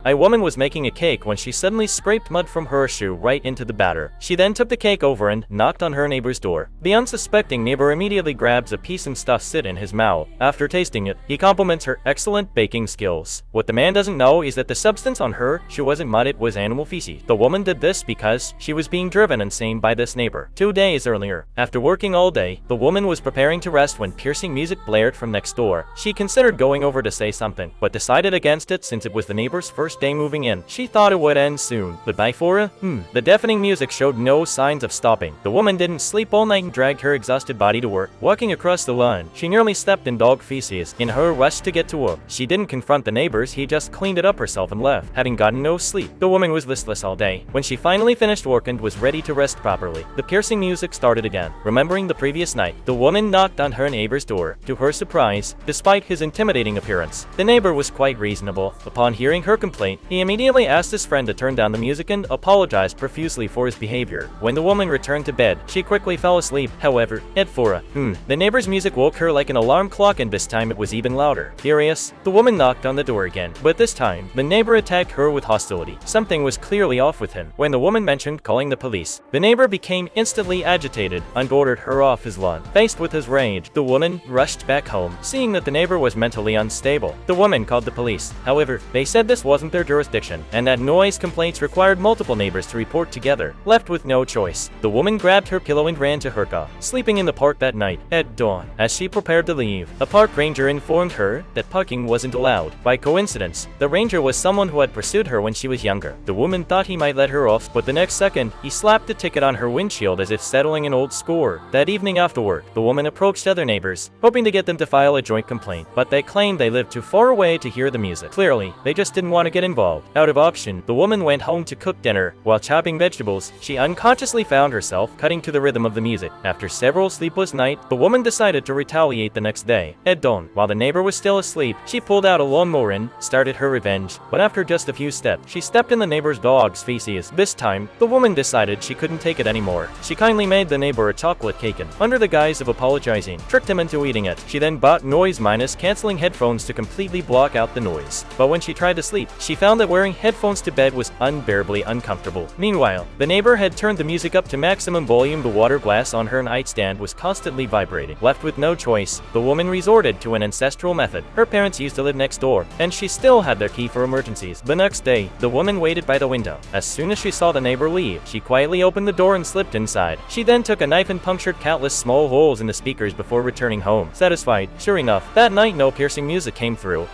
A woman was making a cake when she suddenly scraped mud from her shoe right into the batter. She then took the cake over and knocked on her neighbor's door. The unsuspecting neighbor immediately grabs a piece and stuffs it in his mouth. After tasting it, he compliments her excellent baking skills. What the man doesn't know is that the substance on her shoe wasn't mud, it was animal feces. The woman did this because she was being driven insane by this neighbor. 2 days earlier, after working all day, the woman was preparing to rest when piercing music blared from next door. She considered going over to say something, but decided against it since it was the neighbor's first day moving in. She thought it would end soon, but by 4 the deafening music showed no signs of stopping. The woman didn't sleep all night and dragged her exhausted body to work. Walking across the lawn, she nearly stepped in dog feces. In her rush to get to work, she didn't confront the neighbors, he just cleaned it up herself and left, having gotten no sleep. The woman was listless all day. When she finally finished work and was ready to rest properly, the piercing music started again. Remembering the previous night, the woman knocked on her neighbor's door. To her surprise, despite his intimidating appearance, the neighbor was quite reasonable. Upon hearing her complaint, he immediately asked his friend to turn down the music and apologized profusely for his behavior. When the woman returned to bed, she quickly fell asleep. However, at 4 the neighbor's music woke her like an alarm clock, and this time it was even louder. Furious, the woman knocked on the door again, but this time, the neighbor attacked her with hostility. Something was clearly off with him. When the woman mentioned calling the police, the neighbor became instantly agitated and ordered her off his lawn. Faced with his rage, the woman rushed back home, seeing that the neighbor was mentally unstable. The woman called the police. However, they said this wasn't their jurisdiction, and that noise complaints required multiple neighbors to report together. Left with no choice, the woman grabbed her pillow and ran to her car. Sleeping in the park that night, at dawn, as she prepared to leave, a park ranger informed her that parking wasn't allowed. By coincidence, the ranger was someone who had pursued her when she was younger. The woman thought he might let her off, but the next second, he slapped a ticket on her windshield as if settling an old score. That evening after work, the woman approached other neighbors, hoping to get them to file a joint complaint, but they claimed they lived too far away to hear the music. Clearly, they just didn't want to get involved. Out of option, the woman went home to cook dinner. While chopping vegetables, she unconsciously found herself cutting to the rhythm of the music. After several sleepless nights, the woman decided to retaliate the next day. At dawn, while the neighbor was still asleep, she pulled out a lawnmower and started her revenge. But after just a few steps, she stepped in the neighbor's dog's feces. This time, the woman decided she couldn't take it anymore. She kindly made the neighbor a chocolate cake and, under the guise of apologizing, tricked him into eating it. She then bought noise-canceling headphones to completely block out the noise. But when she tried to sleep, she found that wearing headphones to bed was unbearably uncomfortable. Meanwhile, the neighbor had turned the music up to maximum volume. The water glass on her nightstand was constantly vibrating. Left with no choice, the woman resorted to an ancestral method. Her parents used to live next door, and she still had their key for emergencies. The next day, the woman waited by the window. As soon as she saw the neighbor leave, she quietly opened the door and slipped inside. She then took a knife and punctured countless small holes in the speakers before returning home. Satisfied, sure enough, that night no piercing music came through.